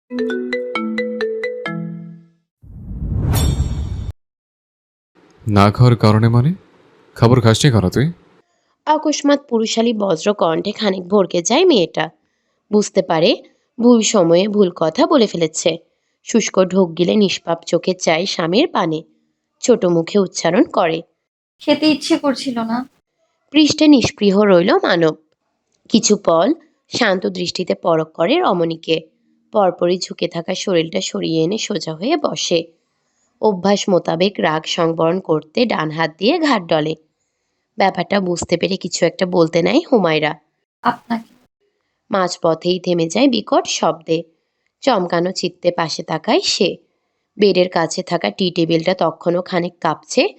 না খাওয়ার কারণে মানে? খাবার খাসনি কেন তুই? অকস্মাৎ পুরুষালী বজ্র কণ্ঠে খানিক ভড়কে যায় মেয়েটা। বুঝতে পারে ভুল সময়ে ভুল কথা বলে ফেলেছে। শুষ্ক ঢোক গিলে নিষ্পাপ চোখে চায় স্বামীর পানে। ছোট মুখে উচ্চারণ করে। খেতে ইচ্ছে করছিল না। পৃষ্ঠে নিষ্পৃহ রইল মানব। কিছু পল শান্ত দৃষ্টিতে পরখ করে রমণীকে। পরপরই ঝুঁকে থাকা শরীরটা সরিয়ে এনে সোজা হয়ে বসে। অভ্যাস মোতাবেক রাগ সংবরণ করতে ডান হাত দিয়ে ঘাড় ডলে। ব্যাপারটা বুঝতে পেরে কিছু একটা বলতে নেয় হুমায়রা। আপনাকে। মাঝপথেই থেমে যায় বিকট শব্দে। চমকানো চিত্তে পাশে তাকায় সে। বেডের কাছে থাকা টি টেবিলটা তখনও খানিক কাঁপছে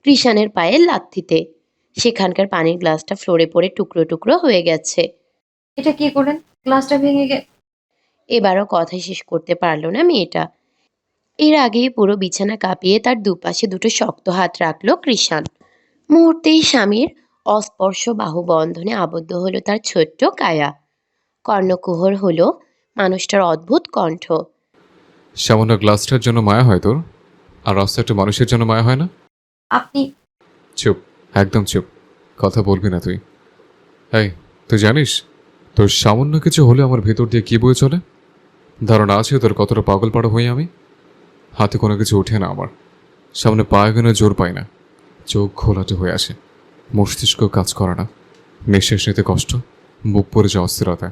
কৃষাণের পায়ের লাথিতে। সেখানকার পানির গ্লাসটা ফ্লোরে পড়ে টুকরো টুকরো হয়ে গেছে। এটা কি করলেন? গ্লাসটা ভেঙে এবারও কথা শেষ করতে পারল না মেয়েটা। এর আগেই পুরো বিছানা কাঁপিয়ে তার দুপাশে দুটো শক্ত হাত রাখল কৃষাণ। মুহূর্তেই স্বামীর অস্পর্শ বাহুবন্ধনে আবদ্ধ হলো তার ছোট্ট কায়া। কর্ণকুহর হলো মানুষটার অদ্ভুত কণ্ঠ। সামান্য গ্লাসটার জন্য মায়া হয় তোর? আর রাস্তা একটা মানুষের জন্য মায়া হয় না? আপনি। চুপ, একদম চুপ। কথা বলবি না তুই। এই, তুই জানিস তোর সামান্য কিছু হলে আমার ভেতর দিয়ে কি বয়ে চলে? ধারণা আছে তোর কতটা পাগল পাড়া হই আমি? হাতে কোনো কিছু ওঠে না আমার, সামনে পা এগোনো জোর পাই না, চোখ ঘোলাটে হয়ে আসে, মস্তিষ্ক কাজ করে না, নিঃশ্বাস নিতে কষ্ট, বুক পড়ে যাওয়া অস্থিরতা,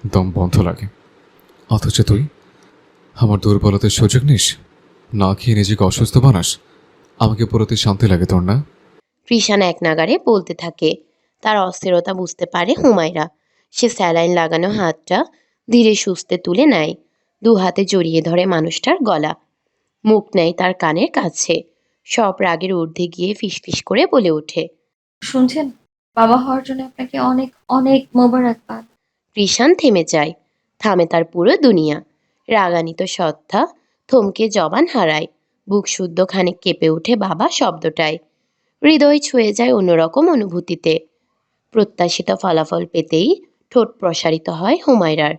দম বন্ধ লাগে। অথচ তুই আমার দুর্বলতার সুযোগ নিস, না খেয়ে নিজেকে অসুস্থ বানাস। আমাকে পুরোতে শান্তি লাগে তোর না? কৃষাণ এক নাগাড়ে বলতে থাকে। তার অস্থিরতা বুঝতে পারে হুমায়রা। সে স্যালাইন লাগানো হাতটা ধীরে সুস্থে তুলে নেয়। দু হাতে জড়িয়ে ধরে মানুষটার গলা। মুখ নেয় তার কানের কাছে। সব রাগের ঊর্ধ্বে গিয়ে ফিসফিস করে বলে ওঠে। শুনছেন? বাবা হওয়ার জন্য আপনাকে অনেক অনেক মোবারকবাদ। কৃষাণ থেমে যায়। থামে তার পুরো দুনিয়া। রাগান্বিত সত্তা থমকে জবান হারায়। বুক শুদ্ধ খানিক কেঁপে ওঠে বাবা শব্দটায়। হৃদয় ছুঁয়ে যায় অন্যরকম অনুভূতিতে। প্রত্যাশিত ফলাফল পেতেই ঠোঁট প্রসারিত হয় হুমায়রার।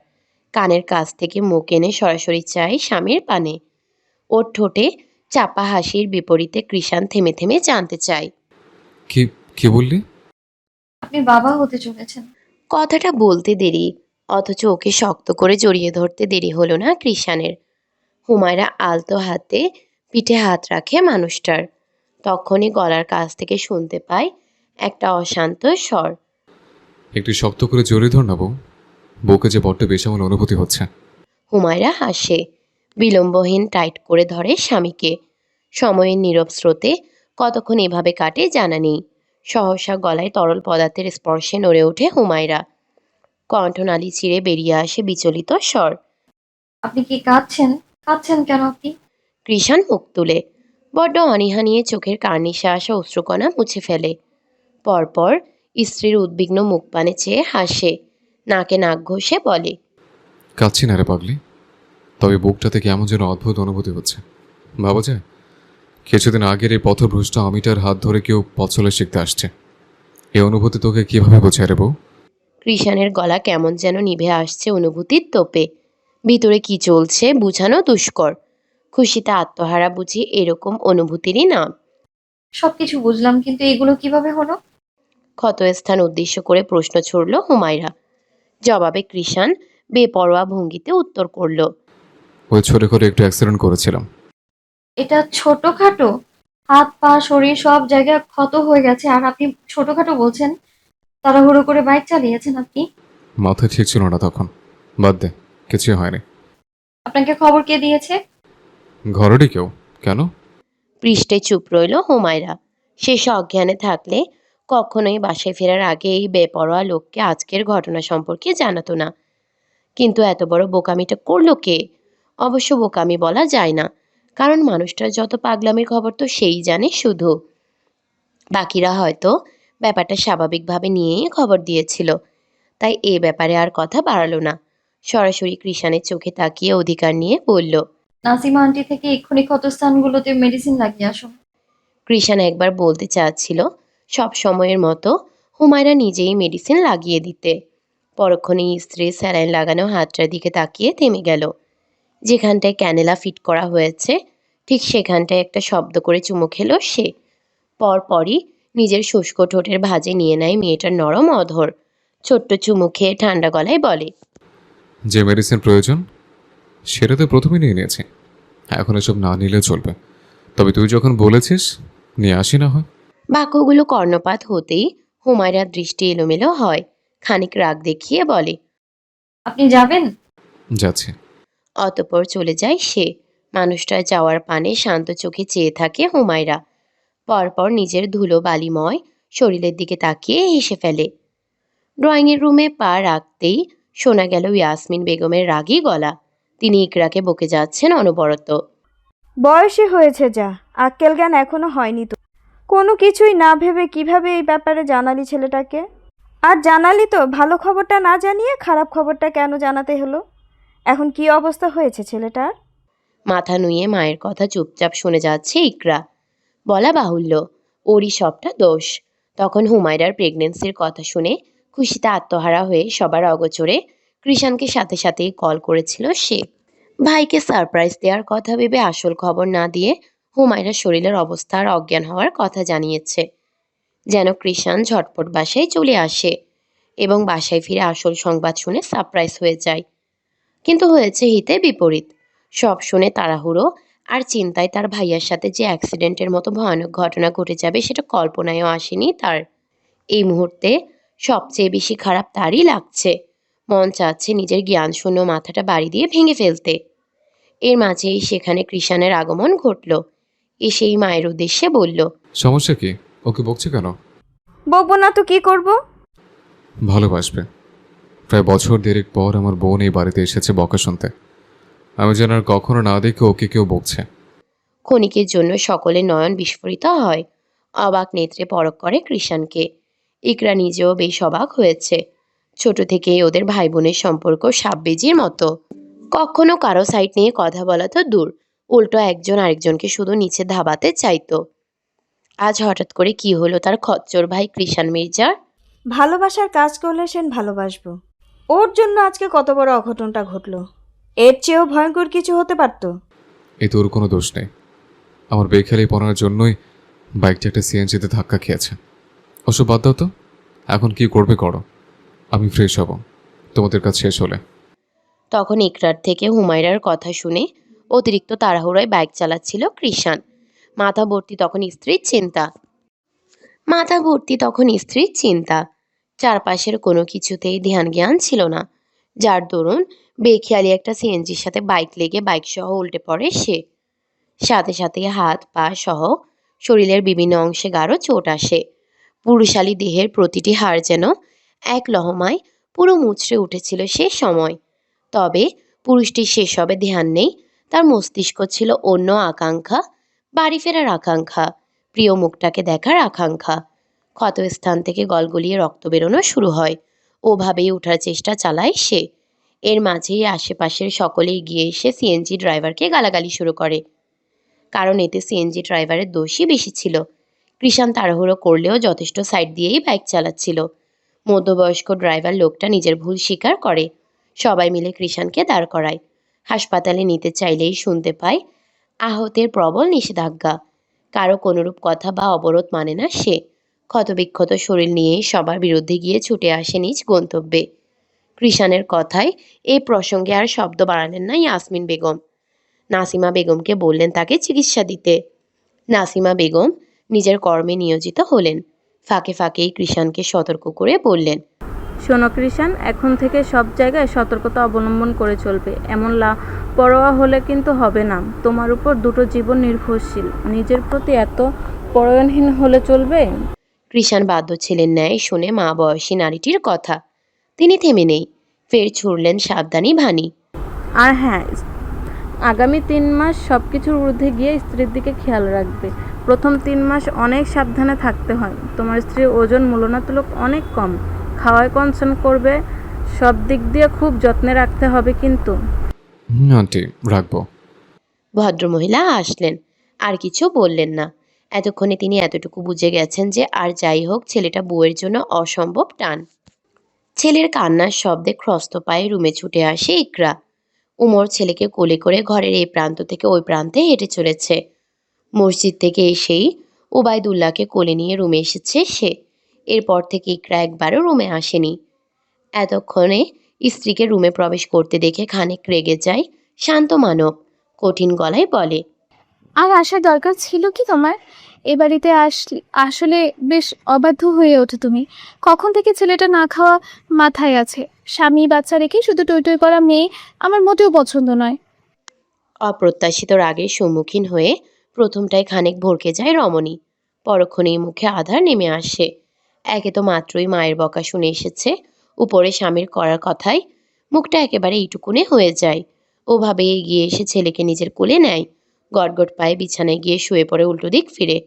কানের কাছ থেকে মুখ এনে সরাসরি চায় স্বামীর পানে। ওর ঠোঁটে চাপা হাসির বিপরীতে কৃষাণ থেমে থেমে জানতে চায়। কি কি বললি? আপনি বাবা হতে চলেছেন। কথাটা বলতে দেরি, অথচ ওকে শক্ত করে জড়িয়ে ধরতে দেরি হলো না কৃষাণের। হুমায়রা আলতো হাতে পিঠে হাত রাখে মানুষটার। তখনই গলার কাছ থেকে শুনতে পায় একটা অশান্ত স্বর। একটু শক্ত করে জড়িয়ে ধর না বউ, বউকে যে বড্ড বেসামাল অনুভূতি হচ্ছে। হুমায়রা হাসে। বিলম্বহীন টাইট করে ধরে স্বামীকে। সময়ের নীরব স্রোতে কতক্ষণ এভাবে কাটে জানা নেই। সহসা গলায় তরল পদার্থের স্পর্শে নড়ে ওঠে হুমায়রা। কণ্ঠনালী চিরে বেরিয়ে আসে বিচলিত স্বর। আপনি কি কাঁদছেন? কাঁদছেন কেন আপনি? কৃষাণ মুখ তুলে বড্ড অনীহা নিয়ে চোখের কার্নিশে আসা অশ্রুকণা মুছে ফেলে। পরপর স্ত্রীর উদ্বিগ্ন মুখপানে চেয়ে হাসে। নাকে নাক ঘষে বলে। কাচ্ছি না রে পাগলি, তবে বুকটাতে কেমন যেন অদ্ভুত অনুভূতি হচ্ছে। ভাবা যায় কিছুদিন আগের এই পথভ্রষ্ট আমিটার হাত ধরে কেউ পথ চলে শিখতে আসছে। এই অনুভূতি তোকে কিভাবে বোঝায় রে বউ? কৃষাণের গলা কেমন যেন নিভে আসছে অনুভূতির তোপে। ভিতরে কি চলছে বুঝানো দুষ্কর। খুশিতে আত্মহারা বুঝি এরকম অনুভূতিরই নাম। সবকিছু বুঝলাম, কিন্তু এগুলো কিভাবে হলো? ক্ষতস্থান উদ্দেশ্য করে প্রশ্ন ছুড়ল হুমায়রা। জবাবে কৃষাণ বেপরোয়া ভঙ্গিতে উত্তর করল। ওই ছোটো করে একটু অ্যাক্সিডেন্ট করেছিলাম। এটা ছোটখাটো? হাত পা শরীর সব জায়গায় ক্ষত হয়ে গেছে, আর আপনি ছোটখাটো বলছেন? তাড়াহুড়ো করে বাইক চালিয়েছেন আপনি? মাথা ঠিক ছিল না তখন। বাদ দে, কিছুই হয়নি। আপনাকে খবর কে দিয়েছে? ঘরেরই কেউ। কেন? পৃষ্ঠে চুপ রইল হুমায়রা। সে সজ্ঞানে থাকলে কখনোই বাসায় ফেরার আগে এই বেপরোয়া লোককে আজকের ঘটনা সম্পর্কে জানাতো না। কিন্তু এত বড় বোকামিটা করলো কে? অবশ্য বোকামি বলা যায় না, কারণ মানুষটার যত পাগলামির খবর তো সেই জানে শুধু। বাকিরা হয়তো ব্যাপারটা স্বাভাবিকভাবে নিয়েই খবর দিয়েছিল, তাই এ ব্যাপারে আর কথা বাড়ালো না। সরাসরি কৃষাণের চোখে তাকিয়ে অধিকার নিয়ে বলল। নাসিমা আন্টি থেকে এক্ষুনি ক্ষতস্থানগুলোতে মেডিসিন লাগিয়ে আসুন। কৃষাণ একবার বলতে চাচ্ছিল সব সময়ের মতো হুমায়রা নিজেই মেডিসিন লাগিয়ে দিতে। পরক্ষণেই স্ত্রীর স্যালাইন লাগানো হাতটার দিকে তাকিয়ে থেমে গেল। যেখানটায় ক্যানেলা ফিট করা হয়েছে ঠিক সেখানটায় একটা শব্দ করে চুমু খেলো সে। পরপরই নিজের শুষ্ক ঠোঁটের ভাঁজে নিয়ে নেয় মেয়েটার নরম অধর। ছোট্ট চুমু খেয়ে ঠান্ডা গলায় বলে, যে মেডিসিন প্রয়োজন সেটা তো প্রথমে নিয়ে নিয়েছি, এখন এসব না নিলে চলবে। তবে তুই যখন বলেছিস নিয়ে আসি না হয়। বাক্যগুলো কর্ণপাত হতেই হুমায়রার দৃষ্টি এলোমেলো হয়। খানিক রাগ দেখিয়ে বলে, আপনি যাবেন? যাচ্ছি। অতঃপর চলে যায় সে। মানুষটার যাওয়ার পানে শান্ত চোখে চেয়ে থাকে হুমায়রা। পরপর নিজের ধুলো বালিময় শরীরের দিকে তাকিয়ে হেসে ফেলে। ড্রয়িংয়ের রুমে পা রাখতেই শোনা গেল ইয়াসমিন বেগমের রাগী গলা। তিনি ইকরাকে বকে যাচ্ছেন অনবরত। বয়সই হয়েছে যা, আক্কেল জ্ঞান এখনো হয়নি তো। কোনো কিছুই না ভেবে কিভাবে এই ব্যাপারে জানালি ছেলেটাকে? আর জানালি তো ভালো খবরটা না জানিয়ে খারাপ খবরটা কেন জানাতে হলো? এখন কি অবস্থা হয়েছে ছেলেটার? মাথা নুয়ে মায়ের কথা চুপচাপ শুনে যাচ্ছে ইকরা। বলা বাহুল্য, ওরই সবটা দোষ। তখন হুমায়রার প্রেগনেন্সির কথা শুনে খুশিতে আত্মহারা হয়ে সবার অগোচরে কৃষাণকে সাথে সাথেই কল করেছিল সে। ভাইকে সারপ্রাইজ দেওয়ার কথা ভেবে আসল খবর না দিয়ে হুমায়রার শরীরের অবস্থা আর অজ্ঞান হওয়ার কথা জানিয়েছে, যেন কৃষাণ ঝটপট বাসায় চলে আসে এবং বাসায় ফিরে আসল সংবাদ শুনে সারপ্রাইজ হয়ে যায়। কিন্তু হয়েছে হিতে বিপরীত। সব শুনে তাড়াহুড়ো আর চিন্তায় তার ভাইয়ার সাথে যে অ্যাক্সিডেন্টের মতো ভয়ানক ঘটনা ঘটে যাবে সেটা কল্পনায়ও আসেনি তার। এই মুহূর্তে সবচেয়ে বেশি খারাপ তারই লাগছে। মন চাচ্ছে নিজের জ্ঞানশূন্য মাথাটা বাড়ি দিয়ে ভেঙে ফেলতে। এর মাঝেই সেখানে কৃষাণের আগমন ঘটল। এসেই মায়ের উদ্দেশ্যে বলল, সমস্যা কি? ওকে বকছে কেন? বকবো না তো কি করব? ভালোবাসবে। প্রায় বছর দেড়েক পর আমার বোন এই বাড়িতে এসেছে বকা শুনতে। আমি যেন আর কখনো না দেখে ওকে কেউ বকছে। ক্ষণিকের জন্য সকলের নয়ন বিস্ফোরিত হয়। অবাক নেত্রে পরখ করে কৃষাণকে। ইকরা নিজেও বেশ অবাক হয়েছে। ছোট থেকেই ওদের ভাই বোনের সম্পর্ক সাববেজির মতো। কখনো কারো সাইড নিয়ে কথা বলা তো দূর, উল্টো একজন আরেকজনকে শুধু নিচে ধাবাতে চাইতো। আজ হঠাৎ করে কি হলো তার খচ্চর ভাই কৃষাণ মির্জার? ভালোবাসার কাজ করলে সেন ভালোবাসবো। ওর জন্য আজকে কত বড় অঘটনটা ঘটলো। এর চেয়েও ভয়ঙ্কর কিছু হতে পারতো। এতে ওর কোনো দোষ নেই। আমার বেখেয়ালি পড়ার জন্যই বাইকটা একটা সিএনজিতে ধাক্কা খেয়েছে। ওসব বাদ দাও তো, এখন কি করবে করো। আমি ফ্রেশ হব তোমাদের কাছে শেষ হলে। তখন ইকরার থেকে হুমায়রার কথা শুনে অতিরিক্ত তাড়াহুড়োয় বাইক চালাচ্ছিল কৃষাণ। মাথা ভর্তি তখন স্ত্রীর চিন্তা। চারপাশের কোনো কিছুতেই ধ্যান জ্ঞান ছিল না, যার দরুন বেখেয়ালি একটা সিএনজির সাথে বাইক লেগে বাইক সহ উল্টে পড়ে সে। সাথে সাথে হাত পা সহ শরীরের বিভিন্ন অংশে গাঢ় চোট আসে। পুরুষালী দেহের প্রতিটি হাড় যেন এক লহমায় পুরো মুচড়ে উঠেছিল সে সময়। তবে পুরুষটির সেসবে ধ্যান নেই। তার মস্তিষ্ক ছিল অন্য আকাঙ্ক্ষা, বাড়ি ফেরার আকাঙ্ক্ষা, প্রিয় মুখটাকে দেখার আকাঙ্ক্ষা। ক্ষতস্থান থেকে গলগলিয়ে রক্ত বেরোনো শুরু হয়। ওভাবেই ওঠার চেষ্টা চালায় সে। এর মাঝেই আশেপাশের সকলেই গিয়ে এসে সিএনজি ড্রাইভারকে গালাগালি শুরু করে, কারণ এতে সিএনজি ড্রাইভারের দোষই বেশি ছিল। কৃষাণ তাড়াহুড়ো করলেও যথেষ্ট সাইড দিয়েই বাইক চালাচ্ছিল। মধ্যবয়স্ক ড্রাইভার লোকটা নিজের ভুল স্বীকার করে। সবাই মিলে কৃষাণকে দাঁড় করায়। হাসপাতালে নিতে চাইলেই শুনতে পায় আহতের প্রবল নিষেধাজ্ঞা। কারো কোনোরূপ কথা বা অবরোধ মানে না সে। ক্ষতবিক্ষত শরীর নিয়েই সবার বিরুদ্ধে গিয়ে ছুটে আসে নিজ গন্তব্যে। কৃষাণের কথায় এই প্রসঙ্গে আর শব্দ বাড়ালেন না ইয়াসমিন বেগম। নাসিমা বেগমকে বললেন তাকে চিকিৎসা দিতে। নাসিমা বেগম নিজের কর্মে নিয়োজিত হলেন। ফাঁকে ফাঁকেই কৃষাণকে সতর্ক করে বললেন, শোনো কৃষাণ, এখন থেকে সব জায়গায় সতর্কতা অবলম্বন করে চলবে। এমন পরোয়া হলে কিন্তু হবে না। তোমার উপর দুটো জীবন নির্ভরশীল। নিজের প্রতি এত পরায়ণহীন হলে চলবে? কৃষাণ বাধ্য ছেলের ন্যায় শুনে মা বয়সী নারীটির কথা। তিনি থেমে নেই, ফের ছুড়লেন সাবধানী ভানি। আর হ্যাঁ, আগামী 3 মাস সব কিছুর ঊর্ধ্বে গিয়ে স্ত্রীর দিকে খেয়াল রাখবে। প্রথম 3 মাস অনেক সাবধানে থাকতে হয়। তোমার স্ত্রীর ওজন মূলনাতুলক অনেক কম। খাওয়ায় কনসার্ন করবে। সব দিক দিয়ে খুব যত্নে রাখতে হবে কিন্তু। আন্টি, রাখবো। ভদ্রমহিলা আসলেন, আর কিছু বললেন না। এতক্ষণে তিনি এতটুকু বুঝে গেছেন যে আর যাই হোক ছেলেটা বউয়ের জন্য অসম্ভব টান। ছেলের কান্নার শব্দে খ্রস্ত পায়ে রুমে ছুটে আসে ইকরা। উমর ছেলেকে কোলে করে ঘরের এই প্রান্ত থেকে ওই প্রান্তে হেঁটে চলেছে। মসজিদ থেকে এসেই ওবায়দুল্লাহকে কোলে নিয়ে রুমে এসেছে সে। এরপর থেকে ইকরা একবারও রুমে আসেনি। এতক্ষণে স্ত্রীকে রুমে প্রবেশ করতে দেখে খানিক রেগে যায় শান্ত মানব। কঠিন গলায় বলে, আর আসার দরকার ছিল কি তোমার? এ বাড়িতে আসলে বেশ অবাধ্য হয়ে ওঠো তুমি। কখন থেকে ছেলেটা না খাওয়া মাথায় আছে। স্বামী বাচ্চা রেখে শুধু টই টই করা মেয়ে আমার মোটেও পছন্দ নয়। অপ্রত্যাশিত রাগের সম্মুখীন হয়ে প্রথমটায় খানিক ভড়কে যায় রমণী। পরক্ষণেই মুখে আধার নেমে আসে। একে তো মাত্রই মায়ের বকা শুনে এসেছে, উপরে স্বামীর করার কথায় মুখটা একেবারে এইটুকুনে হয়ে যায়। ওভাবে এগিয়ে এসে ছেলেকে নিজের কোলে নেয়। গটগট পায়ে বিছানায় গিয়ে শুয়ে পড়ে উল্টো দিক ফিরে।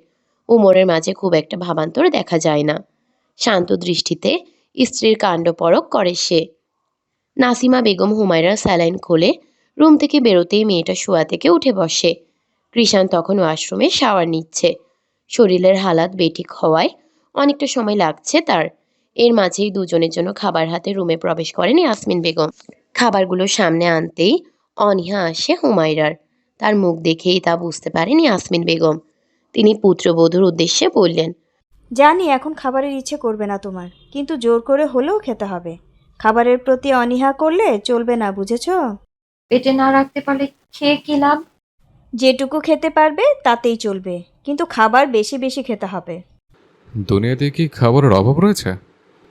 উমরের মাঝে খুব একটা ভাবান্তর দেখা যায় না। শান্ত দৃষ্টিতে স্ত্রীর কাণ্ড পরখ করে সে। নাসিমা বেগম হুমায়রা স্যালাইন খোলে। রুম থেকে বেরোতেই মেয়েটা শোয়া থেকে উঠে বসে। কৃষাণ তখন ওয়াশরুমে শাওয়ার নিচ্ছে। শরীরের হালাত বেঠিক হওয়ায় অনেকটা সময় লাগছে তার। এর মাঝেই দুজনের জন্য খাবার হাতে রুমে প্রবেশ করেন ইয়াসমিন বেগম। খাবারগুলো সামনে আনতেই অনীহা আসে হুমায়রার। তার মুখ দেখেই তা বুঝতে পারেন ইয়াসমিন বেগম। তিনি পুত্রবধূর উদ্দেশ্যে বললেন, জানি এখন খাবারের ইচ্ছে করবে না তোমার, কিন্তু জোর করে হলেও খেতে হবে। খাবারের প্রতি অনীহা করলে চলবে না, বুঝেছো? পেটে না রাখতে পারলে খেয়ে কি লাভ? যেটুকু খেতে পারবে তাতেই চলবে, কিন্তু খাবার বেশি বেশি খেতে হবে। দুনিয়াতে কি খাবারের অভাব রয়েছে?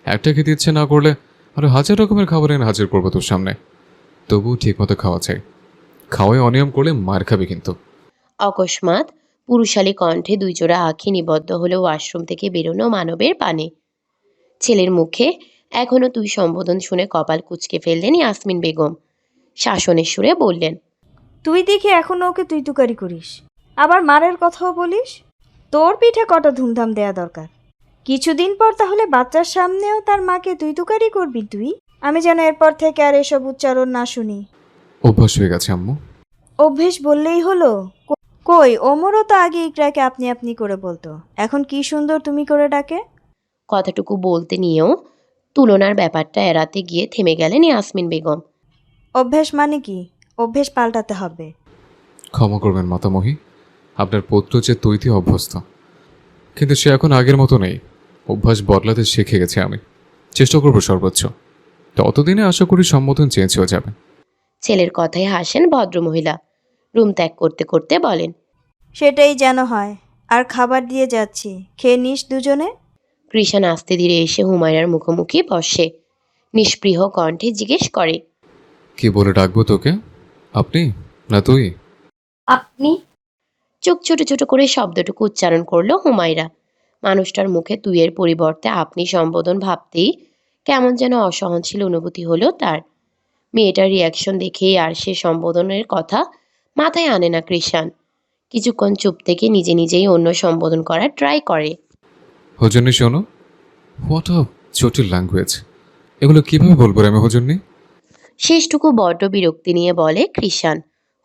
একটা খেতে ইচ্ছে না করলে আরো হাজার রকমের খাবার এনে হাজির করবো তোর সামনে। তবুও ঠিকমতো খাওয়া চাই। খাওয়ায় অনিয়ম করলে মার খাবে কিন্তু। অকস্মাৎ পুরুষালী কণ্ঠে দুই জোড়া আঁখি নিবদ্ধ হলো ওয়াশরুম থেকে বেরোনো মানবের পানে। ছেলের মুখে এখনো তুই সম্বোধন শুনে কপাল কুঁচকে ফেললেন ইয়াসমিন বেগম। শাসনের সুরে বললেন, তুই দেখি এখনো ওকে তুই তুকারি করিস, আবার মারের কথাও বলিস। তোর পিঠে কটা ধুমধাম দেয়া দরকার। কিছুদিন পর তাহলে বাচ্চার সামনেও তার মাকে তুই তুকারি করবি তুই? আমি যেন এরপর থেকে আর এসব উচ্চারণ না শুনি। অভ্যাস হয়ে গেছে আম্মু। অভ্যেস বললেই হলো? কই, ওমরও তো আগে ইকরাকে আপনি আপনি করে বলতো, এখন কি সুন্দর তুমি করে ডাকে। কথাটুকু বলতে নিয়েও তুলনার ব্যাপারটা এড়াতে গিয়ে থেমে গেলেন ইয়াসমিন বেগম। অভ্যেস মানে কি? অভ্যেস পাল্টাতে হবে। ক্ষমা করবেন মাতামহী, আপনার পুত্র যে তৈতি অভ্যস্ত, কিন্তু সে এখন আগের মতো নেই। অভ্যাস বদলাতে শিখে গেছে আমি। চেষ্টা করবো সর্বোচ্চ। ততদিনে আশা করি সম্বোধন চেঞ্জ হয়ে যাবে। ছেলের কথায় হাসেন ভদ্রমহিলা। রুম ত্যাগ করতে করতে বলেন, সেটাই যেন হয়। আর খাবার দিয়ে যাচ্ছি, খেয়ে নিস দুজনে। কৃষাণ আস্তে ধীরে এসে হুমায়রার মুখোমুখি বসে। নিষ্পৃহ কণ্ঠে জিজ্ঞেস করে, কি বলে ডাকবো তোকে? আপনি না তুই? আপনি? চোখ ছোট ছোট করে শব্দটুকু উচ্চারণ করলো হুমায়রা। মানুষটার মুখে তুইয়ের পরিবর্তে আপনি সম্বোধন ভাবতেই কেমন যেন অসহনশীল অনুভূতি হলো তার। মেয়েটার রিয়াকশন দেখেই আর সে সম্বোধনের কথা মাথায় আনে না কৃষাণ। কিছুক্ষণ চুপ থেকে নিজে নিজেই অন্য সম্বোধন করার ট্রাই করে। হুজুরনি শোনো। হোয়াট আ জটিল ল্যাঙ্গুয়েজ। এগুলো কিভাবে বলবো রে আমি হুজুরনি? শেষটুকু বড্ড বিরক্তি নিয়ে বলে কৃষাণ।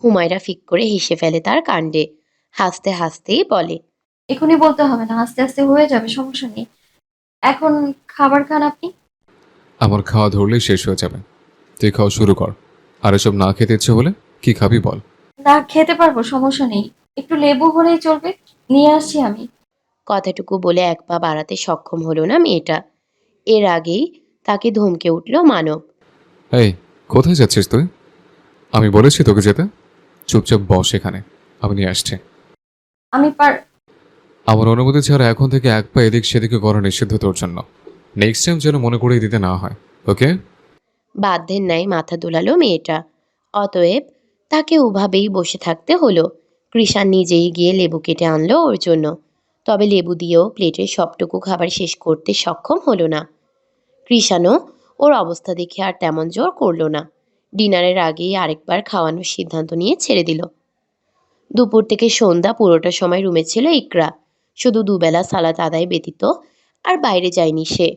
হুমায়রা ফিক করে হেসে ফেলে তার কাণ্ডে। হাসতে হাসতেই বলে, এখনই বলতে হবে না, আস্তে আস্তে হয়ে যাবে, সমস্যা নেই। এখন খাবার খান আপনি। আমার খাওয়া ধরলেই শেষ হয়ে যাবে। তুই খাওয়া শুরু কর। আর এসব না খেতে ইচ্ছে হলে কি খাবি বল? না খেতে পারবো, সমস্যা নেই। একটু লেবু হলেই চলবে, নিয়ে আসছি আমি। কথাটুকু বলে এক পা বাড়াতে সক্ষম হলো না মেয়েটা। এর আগেই তাকে ধমকে উঠল মানব। এই, কোথায় যাচ্ছিস তুই? আমি বলেছি তোকে যেতে। চুপচাপ বস এখানে, আমি নিয়ে আসছি। আমি আমার অনুমতি ছাড়া এখন থেকে এক পা এদিক সেদিকে করা নিষিদ্ধ তোর জন্য। নেক্সট টাইম যেন মনে করিয়ে দিতে না হয়, ওকে? বাধ্যের ন্যায় মাথা দোলালো মেয়েটা। অতএব তাকে ওভাবেই বসে থাকতে হলো। কৃষাণ নিজেই গিয়ে লেবু কেটে আনলো ওর জন্য। তবে লেবু দিয়েও প্লেটের সবটুকু খাবার শেষ করতে সক্ষম হলো না। কৃষাণও ওর অবস্থা দেখে আর তেমন জোর করলো না। ডিনারের আগেই আরেকবার খাওয়ানোর সিদ্ধান্ত নিয়ে ছেড়ে দিল। দুপুর থেকে সন্ধ্যা পুরোটা সময় রুমে ছিল ইকরা। শুধু দুবেলা সালাত আদায় ব্যতীত আর বাইরে যায়নি সে।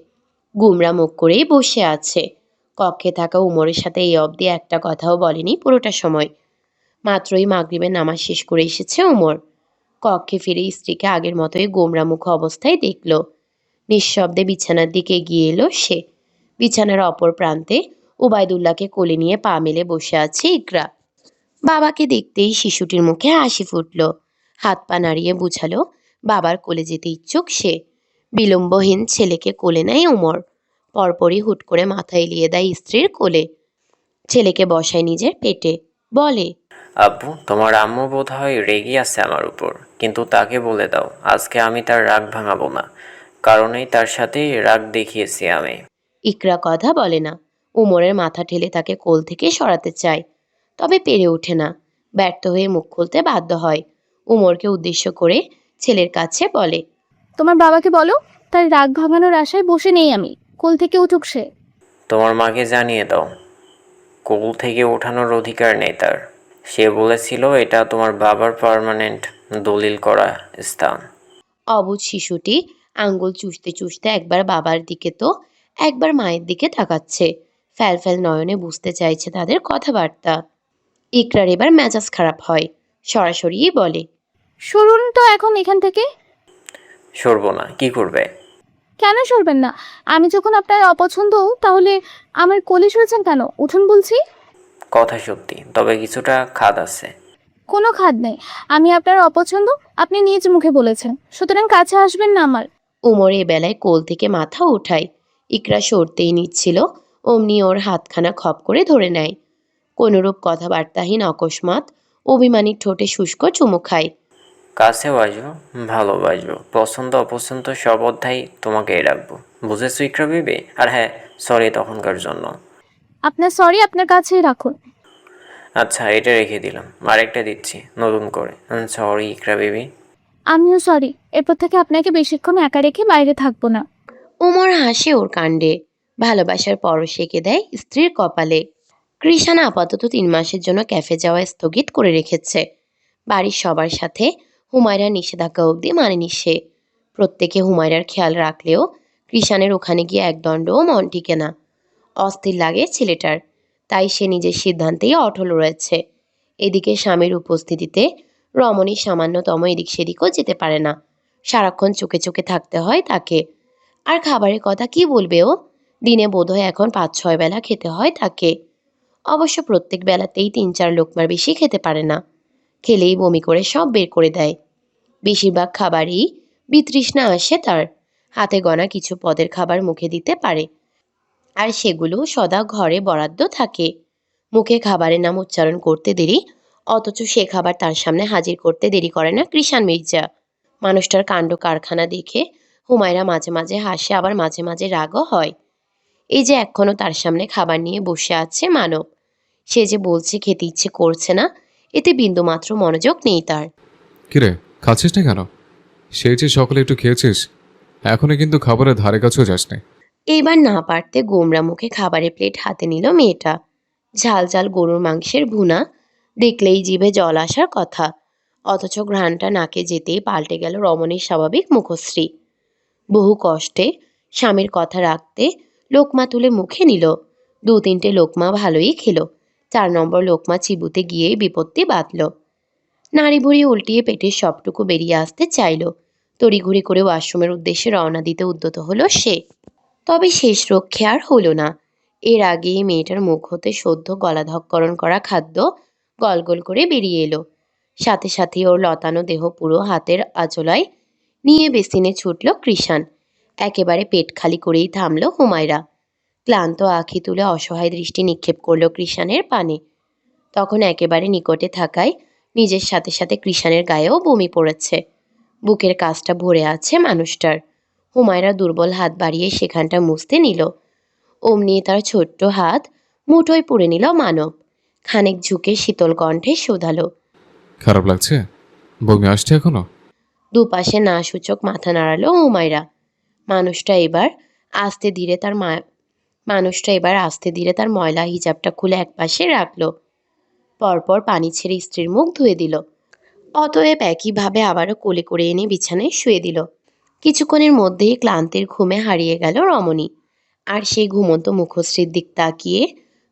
গুমরা মুখ করেই বসে আছে। কক্ষে থাকা উমরের সাথে এই অবধি একটা কথাও বলেনি পুরোটা সময়। মাত্রই মাগরিবের নামাজ শেষ করে এসেছে উমর। কক্ষে ফিরে স্ত্রীকে আগের মতোই গোমরা মুখ অবস্থায় দেখল। নিঃশব্দে বিছানার দিকে এগিয়ে এলো সে। বিছানার অপর প্রান্তে ওবায়দুল্লাহকে কোলে নিয়ে পা মেলে বসে আছে ইকরা। বাবাকে দেখতেই শিশুটির মুখে হাসি ফুটল। হাত পা নাড়িয়ে বুঝালো বাবার কোলে যেতে ইচ্ছুক সে। বিলম্বহীন ছেলেকে কোলে নেয় ওমর। পরপরই হুট করে মাথা এলিয়ে দেয় স্ত্রীর কোলে। ছেলেকে বসায় নিজের পেটে। বলে, আব্বু, তোমার আম্মু বোধহয় রেগে আছে আমার উপর, কিন্তু তাকে বলে দাও আজকে আমি তার রাগ ভাঙাবো না, কারণেই তার সাথে রাগ দেখিয়েছি আমি। ইকরা কথা বলে না। উমরের মাথা ঠেলে তাকে কোল থেকে সরাতে চায়, তবে পেরে ওঠে না। ব্যর্থ হয়ে মুখ খুলতে বাধ্য হয়। উমরকে উদ্দেশ্য করে ছেলের কাছে বলে, তোমার বাবাকে বলো তার রাগ ভাঙানোর আশায় বসে নেই আমি, কোল থেকে উঠুক সে। তোমার মাকে জানিয়ে দাও কোল থেকে ওঠানোর অধিকার নেই তার। সে বলেছিল এটা তোমার বাবার পার্মানেন্ট দলিল করা স্থান। অবুঝ শিশুটি আঙ্গুল চুষতে চুষতে একবার বাবার দিকে তো একবার মায়ের দিকে তাকাচ্ছে। ফ্যাল ফ্যাল নয়নে বুঝতে চাইছে তাদের কথাবার্তা। ইকরার এবার মেজাজ খারাপ হয়। সরাসরিই বলে, সরুন তো এখন এখান থেকে। সরবো না, কি করবে? কেন সরবেন না? আমি যখন আপনার অপছন্দ, তাহলে আমার কোলে সরেছেন কেন? উঠুন বলছি। কথা সত্যি, তবে কিছুটা খাদ আছে। কোনো খাদ নেই, আমি আপনার অপছন্দ, আপনি নিজ মুখে বলেছেন, সুতরাং কাছে আসবেন না আমার। উমর এ বেলায় কোল থেকে মাথা উঠায়। ইকরা সরতেই নিচ্ছিল, অমনি ওর হাতখানা খপ করে ধরে নেয়। কোনরূপ কথাবার্তাহীন অকস্মাৎ অভিমানী ঠোঁটে শুষ্ক চুমু খায়। কাছেও আসবো, ভালোবাসবো, পছন্দ অপছন্দ সব অধ্যায় তোমাকেই রাখবো, বুঝেছো ইকরা বিবি? আর হ্যাঁ, সরি তখনকার জন্য। আপনার সরি আপনার কাছেই রাখুন। আচ্ছা, এটা রেখে দিলাম, আরেকটা দিচ্ছি নতুন করে। সরি ইকরা বিবি। আমিও সরি, এরপর থেকে আপনাকে বেশিক্ষণ একা রেখে বাইরে থাকবো না। উমর হাসে ওর কাণ্ডে। ভালোবাসার পরশ এঁকে দেয় স্ত্রীর কপালে। কৃষাণ আপাতত 3 মাসের জন্য ক্যাফে যাওয়া স্থগিত করে রেখেছে। বাড়ির সবার সাথে হুমায়রার নিষেধাজ্ঞা অবধি মানেনি সে। প্রত্যেকে হুমায়রার খেয়াল রাখলেও কৃষাণের ওখানে গিয়ে একদণ্ডও মন টিকে না। অস্থির লাগে ছেলেটার। তাই সে নিজের সিদ্ধান্তেই অটল রয়েছে। এদিকে স্বামীর উপস্থিতিতে রমণী সামান্যতম এদিক সেদিকও যেতে পারে না। সারাক্ষণ চোখে চোখে থাকতে হয় তাকে। আর খাবারের কথা কি বলবে ও? দিনে বোধহয় এখন 5-6 বেলা খেতে হয় তাকে। অবশ্য প্রত্যেক বেলাতেই 3-4 লোকমার বেশি খেতে পারে না। খেলেই বমি করে সব বের করে দেয়। বেশিরভাগ খাবারই বিতৃষ্ণা আসে তার। হাতে গোনা কিছু পদের খাবার মুখে দিতে পারে, আর সেগুলো সদা ঘরে বরাদ্দ থাকে। মুখে খাবারের নাম উচ্চারণ করতে দেরি, অথচ সে খাবার তার সামনে হাজির করতে দেরি করে না কৃষাণ মির্জা। মানুষটার কাণ্ড কারখানা দেখে হুমায়রা মাঝে মাঝে হাসে, আবার মাঝে মাঝে রাগও হয়। এই যে এখনো তার সামনে খাবার নিয়ে বসে আছে মানব, সে যে বলছে খেতে ইচ্ছে করছে না, এতে বিন্দুমাত্র মনোযোগ নেই তার। কিরে, খাচ্ছিস না কেন? সেই যে সকালে একটু খেয়েছিস, এখনো কিন্তু খাবারের ধারে কাছেও যাস না। এইবার না পারতে গোমরা মুখে খাবারের প্লেট হাতে নিল মেয়েটা। ঝাল ঝাল গরুর মাংসের ভুনা, দেখলেই জিভে জল আসার কথা, অথচ ঘ্রাণটা নাকে যেতেই পাল্টে গেল রমণীর স্বাভাবিক মুখশ্রী। বহু কষ্টে স্বামীর কথা রাখতে লোকমা তুলে মুখে নিল। 2-3টে লোকমা ভালোই খেলো। 4 নম্বর লোকমা চিবুতে গিয়েই বিপত্তি বাঁধল। নাড়ি ভুড়ি উল্টিয়ে পেটের সবটুকু বেরিয়ে আসতে চাইল। তড়িঘড়ি করে ওয়াশরুমের উদ্দেশ্যে রওনা দিতে উদ্যত হলো সে। তবে শেষ রক্ষে আর হলো না। এর আগেই মেয়েটার মুখ হতে সদ্য গলাধঃকরণ করা খাদ্য গলগল করে বেরিয়ে এলো। সাথে সাথে ওর লতানো দেহ পুরো হাতের আঁচলায় নিয়ে বেসিনে ছুটল কৃষাণ। একেবারে পেট খালি করেই থামল হুমায়রা। ক্লান্ত আঁখি তুলে অসহায় দৃষ্টি নিক্ষেপ করল কৃষাণের পানে। তখন একেবারে নিকটে থাকায় নিজের সাথে সাথে কৃষাণের গায়েও বমি পড়েছে। বুকের কাজটা ভরে আছে মানুষটার। হুমায়রা দুর্বল হাত বাড়িয়ে সেখানটা মুছতে নিল। অমনি তার ছোট্ট হাত মুঠোয় পুড়ে নিল মানব। খানিক ঝুঁকে শীতল কণ্ঠে শোধালো, খারাপ লাগছে? বমি আসছে এখনো? দুপাশে না সূচক মাথা নাড়ালো হুমায়রা। মানুষটা এবার আস্তে ধীরে তার ময়লা হিজাবটা খুলে একপাশে রাখলো। পরপর পানি ছেড়ে স্ত্রীর মুখ ধুয়ে দিল। অতএব একইভাবে আবারও কোলে করে এনে বিছানায় শুয়ে দিল। কিছুক্ষণের মধ্যেই ক্লান্তির ঘুমে হারিয়ে গেল রমণী। আর সেই ঘুমন্ত মুখশ্রীর দিক তাকিয়ে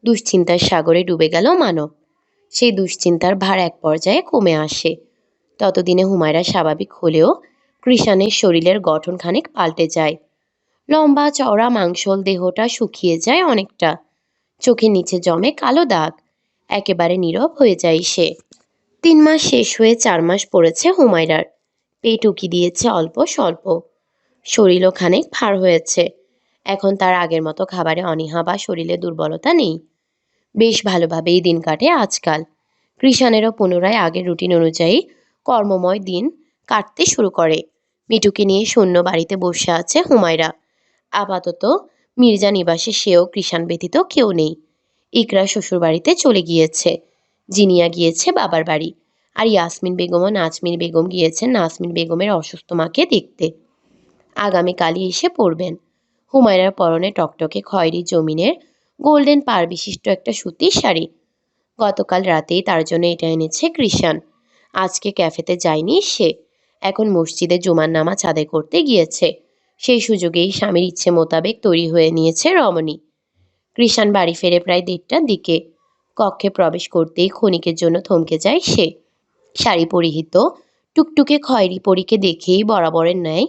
দুশ্চিন্তার সাগরে ডুবে গেল মানব। সেই দুশ্চিন্তার ভার এক পর্যায়ে কমে আসে। ততদিনে হুমায়রা স্বাভাবিক হলেও কৃষাণের শরীরের গঠন খানিক পাল্টে যায়। লম্বা চওড়া মাংসল দেহটা শুকিয়ে যায় অনেকটা। চোখের নিচে জমে কালো দাগ। একেবারে নীরব হয়ে যায় সে। 3 মাস শেষ হয়ে 4 মাস পড়েছে হুমায়রার। পেট উকি দিয়েছে অল্প স্বল্প, শরীরও খানিক ভার হয়েছে। এখন তার আগের মতো খাবারে অনীহা বা শরীরে দুর্বলতা নেই। বেশ ভালোভাবেই দিন কাটে আজকাল। কৃষাণেরও পুনরায় আগের রুটিন অনুযায়ী কর্মময় দিন কাটতে শুরু করে। মিঠুকে নিয়ে শূন্য বাড়িতে বসে আছে হুমায়রা। আপাতত মির্জা নিবাসে সেও কৃষাণ ব্যতীত কেউ নেই। ইকরা শ্বশুরবাড়িতে চলে গিয়েছে, জিনিয়া গিয়েছে বাবার বাড়ি, আর ইয়াসমিন বেগম ও নাজমিন বেগম গিয়েছেন নাজমিন বেগমের অসুস্থ মাকে দেখতে। আগামীকালই এসে পড়বেন। হুমায়রার পরনে টকটকে খয়েরি জমিনের গোল্ডেন পার বিশিষ্ট একটা সুতির শাড়ি। গতকাল রাতেই তার জন্য এটা এনেছে কৃষাণ। আজকে ক্যাফেতে যায়নি সে, এখন মসজিদে জুমার নামাজ আদায় করতে গিয়েছে। সেই সুযোগেই স্বামীর ইচ্ছে মোতাবেক তৈরি হয়ে নিয়েছে রমণী। কৃষাণ বাড়ি ফেরে প্রায় 1:30টার দিকে। কক্ষে প্রবেশ করতেই ক্ষণিকের জন্য থমকে যায় সে। শাড়ি পরিহিত টুকটুকে খয়েরি পরীকে দেখেই বরাবরের ন্যায়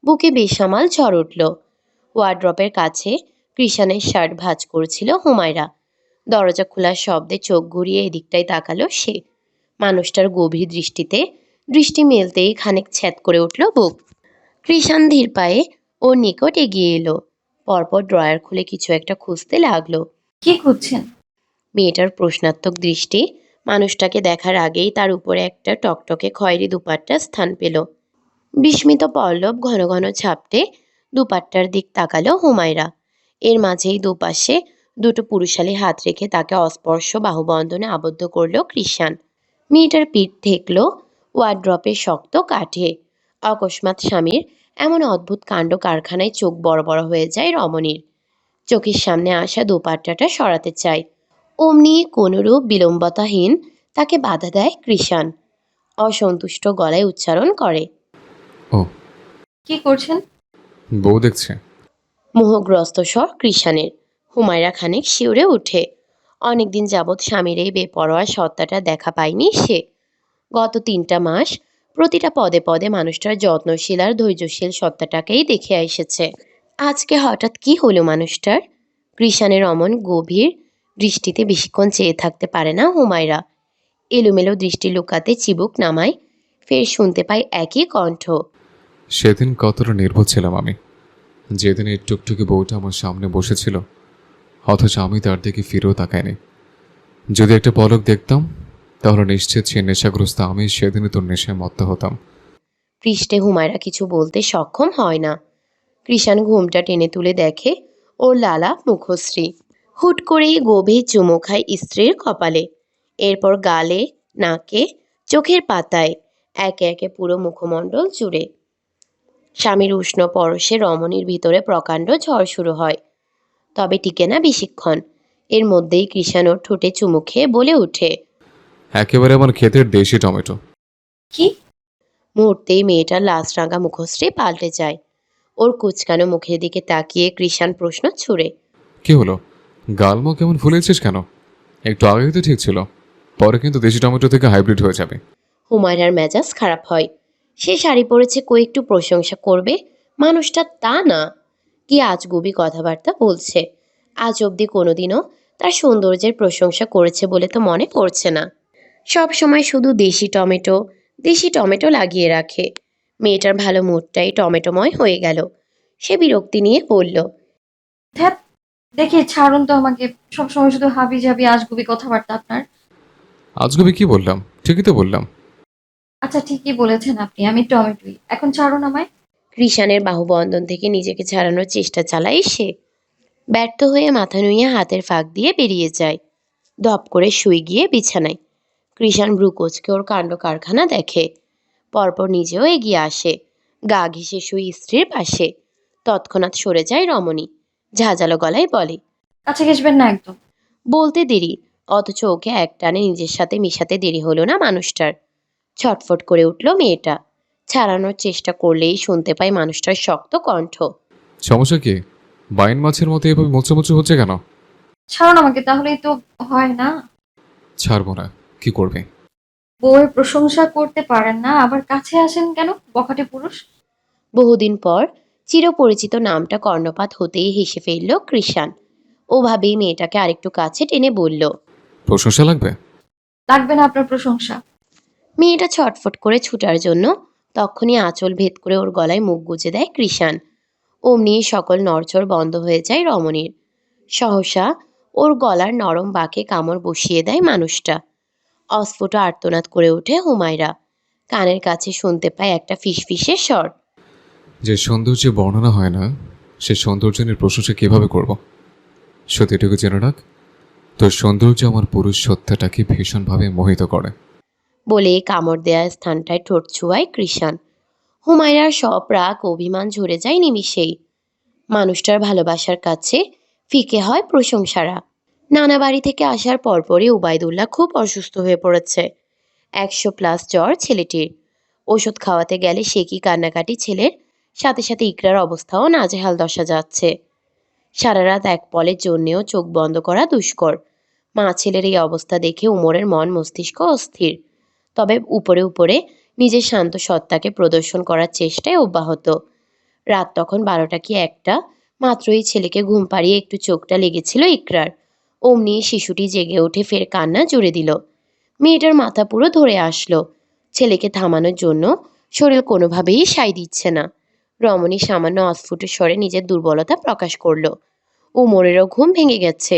বুকে বেসামাল ঝড় উঠল। ওয়ার্ড্রপের কাছে কৃষাণের শার্ট ভাঁজ করছিল হুমায়রা। দরজা খোলার শব্দে চোখ ঘুরিয়ে এদিকটাই তাকালো সে। মানুষটার গভীর দৃষ্টিতে দৃষ্টি মেলতেই খানিক ছ্যাদ করে উঠল বুক। কৃষাণ ধীর পায়ে ওর নিকট এগিয়ে এলো। পরপর ড্রয়ার খুলে কিছু একটা খুঁজতে লাগলো। কি খুঁজছেন? মেয়েটার প্রশ্নাত্মক দৃষ্টি মানুষটাকে দেখার আগেই তার উপরে একটা টকটকে খয়েরি দুপাট্টা স্থান পেল। বিস্মিত পল্লব ঘন ঘন ঝাপটে দুপাট্টার দিক তাকালো হুমায়রা। এর মাঝেই দুপাশে দুটো পুরুষালী হাত রেখে তাকে অস্পর্শ বাহুবন্ধনে আবদ্ধ করলো কৃষাণ। মেয়েটার পিঠ ঠেকলো ওয়ার্ড্রপের শক্ত কাঠে। অকস্মাৎ স্বামীর এমন অদ্ভুত কাণ্ড কারখানায় চোখ বড় বড় হয়ে যায় রমণীর। চোখের সামনে আসা দুপাট্টাটা সরাতে চায়, অমনি কোনরূপ বিলম্বতাহীন তাকে বাধা দেয় কৃষাণ। অসন্তুষ্ট গলায় উচ্চারণ করে, ও, কি করছেন? বউ দেখছে। মোহগ্রস্ত স্বর কৃষাণের। হুমায়রা খানিক শিউরে ওঠে। অনেকদিন যাবৎ স্বামীর এই বেপরোয়া সত্তাটা দেখা পায়নি সে। গত 3টা মাস প্রতিটা পদে পদে মানুষটার যত্নশীল আর ধৈর্যশীল সত্তাটাকেই দেখে এসেছে। আজকে হঠাৎ কি হলো মানুষটার? কৃষাণের অমন গভীর দৃষ্টিতে বেশিক্ষণ চেয়ে থাকতে পারে না হুমায়রা। এলোমেলো দৃষ্টি লুকাতে চিবুক নামায়। ফের শুনতে পাই একই কণ্ঠ, সেদিন কতটা নির্ভর ছিলাম আমি, যেদিন এই টুকটুকি বউটা আমার সামনে বসেছিল, অথচ আমি তার দিকে ফিরেও তাকাইনি। যদি একটা পলক দেখতাম তাহলে নিশ্চিত সে নেশাগ্রস্ত আমি সেদিনই তোর নেশায় মত্ত হতাম। পৃষ্ঠে হুমায়রা কিছু বলতে সক্ষম হয় না। কৃষাণ ঘুমটা টেনে তুলে দেখে ওর লালা মুখশ্রী। হুট করেই গভীর চুমু খায় স্ত্রীর কপালে, এরপর গালে, নাকে, চোখের পাতায়, একে একে পুরো মুখমণ্ডল জুড়ে। স্বামীর উষ্ণ পরশে রমণীর ভিতরে প্রকাণ্ড ঝড় শুরু হয়, তবে টিকে না বেশিক্ষণ। এর মধ্যেই কৃষাণ ওর ঠোঁটে চুমু খেয়ে বলে ওঠে, একেবারে আমার ক্ষেতের দেশি টমেটো। কি? মুহূর্তেই মেয়েটার লাশ রাঙা মুখশ্রী পাল্টে যায়। ওর কুচকানো মুখের দিকে তাকিয়ে কৃষাণ প্রশ্ন ছুড়ে, কি হলো, গালমো কেমন ফুলেছিস কেন? একটু আগেই তো ঠিক ছিল, পরে কিন্তু দেশি টমেটো থেকে হাইব্রিড হয়ে যাবে। হুমায়রার মেজাজ খারাপ হয়। সে শাড়ি পরেছে কই একটু প্রশংসা করবে, মানুষটা তা না। কি আজগুবি কথাবার্তা বলছে। আজ অবধি কোনোদিনও তার সৌন্দর্যের প্রশংসা করেছে বলে তো মনে পড়ছে না। সব সময় শুধু দেশি টমেটো লাগিয়ে রাখে। মেয়েটার ভালো মুডটাই টমেটোময় হয়ে গেল। সে বিরক্তি নিয়ে বলল, ধ্যাত, দেখি ছাড়ুন তো আমাকে। সবসময় শুধু হাবি জাবি আজগুবি কথাবার্তা আপনার। আজকে কি বললাম? ঠিকই তো বললাম। আচ্ছা, ঠিকই বলেছেন আপনি, আমি টমেটোই। এখন ছাড়ুন আমায়। কৃষাণের বাহুবন্ধন থেকে নিজেকে ছাড়ানোর চেষ্টা চালায় সে। ব্যর্থ হয়ে মাথা নুইয়ে হাতের ফাঁক দিয়ে বেরিয়ে যায়। ধপ করে শুয়ে গিয়ে বিছানায়। কৃষাণ ভ্রু কোচকে ওর কাণ্ড কারখানা দেখে। পরপর নিজেও এগিয়ে আসে, গা ঘেঁষে শুয়ে স্ত্রীর পাশে। তৎক্ষণাৎ সরে যায় রমণী। ঝাঁঝালো গলায় বলে, কাছে ঘেসবেন না একদম। বলতে দেরি, অথচ ওকে একটানে নিজের সাথে মিশাতে দেরি হলো না মানুষটার। ছটফট করে উঠল মেয়েটা। ছাড়ানোর চেষ্টা করলেই শুনতে পায় মানুষটার শক্ত কণ্ঠ, সমস্যা কি? বাইন মাছের মতো এভাবে মোচমোচু হচ্ছে কেন? ছাড়ুন আমাকে, তাহলেই তো হয় না। ছাড়বো না। কি করবে? বউয়ের প্রশংসা করতে পারেন না, আবার কাছে আসেন কেন, বখাটে পুরুষ। বহুদিন পর চিরপরিচিত নামটা কর্ণপাত হতেই হেসে ফেলল কৃষাণ। ওভাবেই মেয়েটাকে আরেকটু কাছে টেনে বলল। প্রশংসা লাগবে? লাগবে না আপনার প্রশংসা। মেয়েটা ছটফট করে ছুটার জন্য তখনই আঁচল ভেদ করে ওর গলায় মুখ গুজে দেয় কৃষাণ। অমনি সকল নড়চড় বন্ধ হয়ে যায় রমণীর। সহসা ওর গলার নরম বাঁকে কামড় বসিয়ে দেয় মানুষটা। অস্ফুট আর্তনাদ করে ওঠে হুমায়রা। কানের কাছে শুনতে পায় একটা ফিসফিসের স্বর। যে সৌন্দর্যে বর্ণনা হয় না, সে সৌন্দর্য নিয়ে প্রশংসা কিভাবে করব? সত্যি এটুকু জেনে রাখ, তোর সৌন্দর্য আমার পুরুষ সত্তাটাকে ভীষণভাবে মোহিত করে। বলে কামড় দেয়া স্থানটায় ঠোঁট ছুঁয়ায় কৃষাণ। হুমায়রার সব রাগ অভিমান ঝরে যায় নিমিষেই। মানুষটার ভালোবাসার কাছে ফিকে হয় প্রশংসারা। নানা বাড়ি থেকে আসার পরপরই উবাইদুল্লাহ খুব অসুস্থ হয়ে পড়েছে। 100+ জ্বর ছেলেটির। ওষুধ খাওয়াতে গেলে সে কি কান্নাকাটি ছেলের, সাথে সাথে ইকরার অবস্থাও নাজেহাল দশা যাচ্ছে। সারা রাত এক পলের জন্যেও চোখ বন্ধ করা দুষ্কর। মা ছেলের এই অবস্থা দেখে উমরের মন মস্তিষ্ক অস্থির। তবে উপরে উপরে নিজের শান্ত সত্তাকে প্রদর্শন করার চেষ্টায় অব্যাহত। রাত তখন 12টা কি 1টা, মাত্রই ছেলেকে ঘুম পাড়িয়ে একটু চোখটা লেগেছিল ইকরার। অমনি শিশুটি জেগে উঠে ফের কান্না জুড়ে দিল। মেয়েটার মাথা পুরো ধরে আসলো। ছেলেকে থামানোর জন্য শরীর কোনোভাবেই সায় দিচ্ছে না। রমণী সামান্য অস্ফুট স্বরে নিজের দুর্বলতা প্রকাশ করলো। উমরেরও ঘুম ভেঙে গেছে।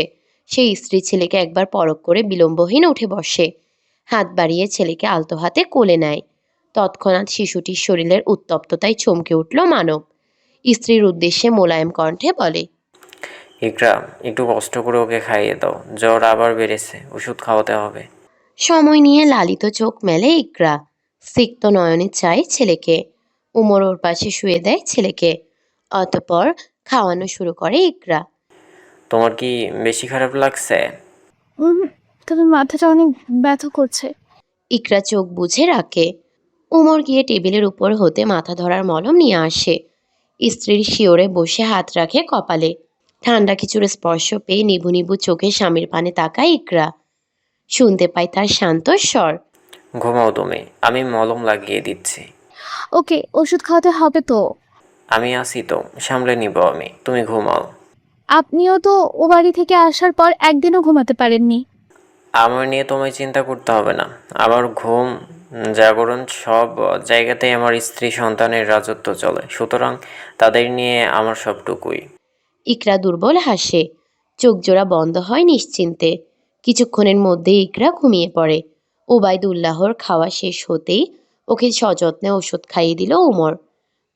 সেই স্ত্রী ছেলেকে একবার পরখ করে বিলম্বহীন উঠে বসে। হাত বাড়িয়ে ছেলেকে আলতো হাতে কোলে নেয়। তৎক্ষণাৎ শিশুটির শরীরের উত্তপ্ততায় চমকে উঠল মানব। স্ত্রীর উদ্দেশ্যে মোলায়েম কণ্ঠে বলে, ইকরা, একটু কষ্ট করে ওকে খাইয়ে দাও, জ্বর আবার বেড়েছে, ওষুধ খাওয়াতে হবে। সময় নিয়ে লালিত চোখ মেলে ইকরা। সিক্ত নয়নে চায় ছেলেকে। উমর ওর পাশে শুয়ে দেয় ছেলেকে। অতঃপর খাওয়ানো শুরু করে ইকরা। তোমার কি বেশি খারাপ লাগছে? তবে মাথাটা অনেক ব্যথা করছে। ইকরা চোখ বুঝে রাখে। উমর গিয়ে টেবিলের উপর হতে মাথা ধরার মলম নিয়ে আসে। স্ত্রীর শিওরে বসে হাত রাখে কপালে। ঠান্ডা কিছুর স্পর্শ পেয়ে নিভু নিভু চোখে স্বামীর পানে তাকায় ইকরা। শুনতে পায় তার শান্ত স্বর। ঘুমাও তুমি, আমি মলম লাগিয়ে দিচ্ছি। ওকে, ওষুধ খাওয়াতে হবে তো। আমি আসি তো, সামলে নিব আমি, তুমি ঘুমাও। আপনিও তো ও বাড়ি থেকে আসার পর একদিনও ঘুমাতে পারেননি। আমার নিয়ে তোমায় চিন্তা করতে হবে না। আমার ঘুম, জাগরণ সব জায়গাতেই আমার স্ত্রী সন্তানের রাজত্ব চলে, সুতরাং তাদের নিয়ে আমার সবটুকুই। ইকরা দুর্বল হাসে। চোখ জোড়া বন্ধ হয় নিশ্চিন্তে। কিছুক্ষণের মধ্যে ইকরা ঘুমিয়ে পড়ে। ওবায়দুল্লাহর খাওয়া শেষ হতেই ওকে সযত্নে ওষুধ খাইয়ে দিল উমর।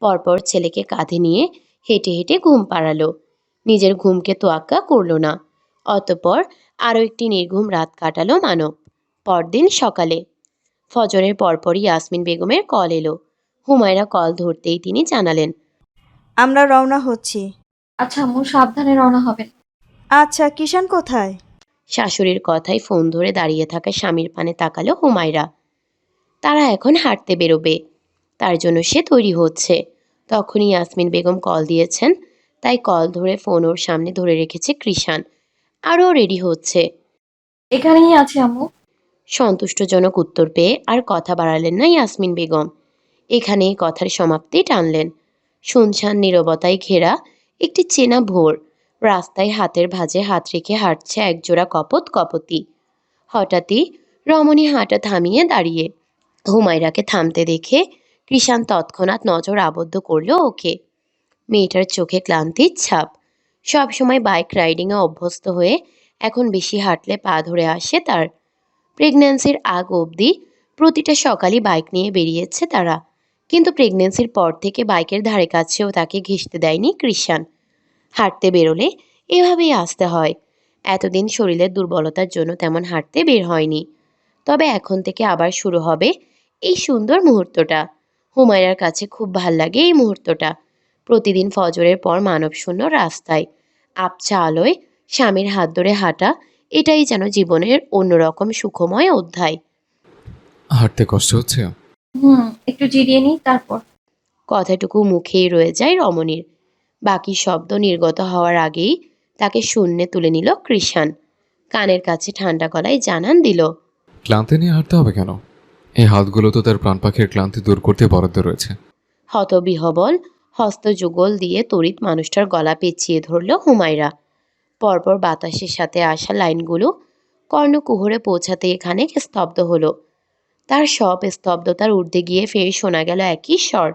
পরপর ছেলেকে কাঁধে নিয়ে হেঁটে হেঁটে ঘুম পাড়ালো। নিজের ঘুমকে তোয়াক্কা করল না। অতঃপর আরও একটি নির্ঘুম রাত কাটালো মানব। পরদিন সকালে ফজরের পরপরই ইয়াসমিন বেগমের কল এলো। হুমায়রা কল ধরতেই তিনি জানালেন, আমরা রওনা হচ্ছি। আচ্ছা আম্মু, সাবধানে রওনা হবেন। আচ্ছা, কিষান কোথায়? শাশুড়ির কথায় ফোন ধরে দাঁড়িয়ে থাকা স্বামীর পানে তাকালো হুমায়রা। তারা এখন হাঁটতে বেরোবে, তার জন্য সে তৈরি হচ্ছে। তখনই ইয়াসমিন বেগম কল দিয়েছেন, তাই কল ধরে ফোন ওর সামনে ধরে রেখেছে কৃষাণ। আরও রেডি হচ্ছে। এখানেই আছে আম্মু। সন্তুষ্টজনক উত্তর পেয়ে আর কথা বাড়ালেন না ইয়াসমিন বেগম। এখানেই কথার সমাপ্তি টানলেন। শুনশান নীরবতায় ঘেরা একটি চেনা ভোর। রাস্তায় হাতের ভাঁজে হাত রেখে হাঁটছে একজোড়া কপত কপতি। হঠাৎই রমণী হাঁটা থামিয়ে দাঁড়িয়ে। হুমায়রাকে থামতে দেখে কৃষাণ তৎক্ষণাৎ নজর আবদ্ধ করল ওকে। মেয়েটার চোখে ক্লান্তির ছাপ। সবসময় বাইক রাইডিংয়ে অভ্যস্ত হয়ে এখন বেশি হাঁটলে পা ধরে আসে তার। প্রেগন্যান্সির আগ অবধি প্রতিটা সকালই বাইক নিয়ে বেরিয়েছে তারা, কিন্তু প্রেগন্যান্সির পর থেকে বাইকের ধারে কাছেও তাকে ঘেঁষতে দেয়নি কৃষাণ। হাঁটতে বেরোলে এভাবেই আসতে হয়। এতদিন শরীরের দুর্বলতার জন্য তেমন হাঁটতে বের হয়নি। তবে এখন থেকে আবার শুরু হবে এই সুন্দর মুহূর্তটা। হুমায়রার কাছে খুব ভাল লাগে এই মুহূর্তটা। প্রতিদিন ফজরের পর মানবশূন্য রাস্তায় আবছা আলোয় স্বামীর হাত ধরে হাঁটা, এটাই যেন জীবনের অন্যরকম সুখময় অধ্যায়। হাঁটতে কষ্ট হচ্ছে? একটু জিরিয়ে নিই তারপর। কথাটুকু মুখেই রয়ে যায় রমণীর। বাকি শব্দ নির্গত হওয়ার আগেই তাকে শূন্যে তুলে নিল কৃষাণ। কানের কাছে ঠান্ডা গলায় জানান দিল, ক্লান্তি নিয়ে হাঁটতে হবে কেন? এই হাতগুলো তো তার প্রাণ পাখির ক্লান্তি দূর করতে বরাদ্দ রয়েছে। হতবিহবল হস্তযুগল দিয়ে তড়িৎ মানুষটার গলা পেঁচিয়ে ধরল হুমায়রা। পরপর বাতাসের সাথে আসা লাইনগুলো কর্ণকুহরে পৌঁছাতে এখানে স্তব্ধ হলো। তার সব স্তব্ধতার ঊর্ধ্বে গিয়ে ফের শোনা গেল একই স্বর।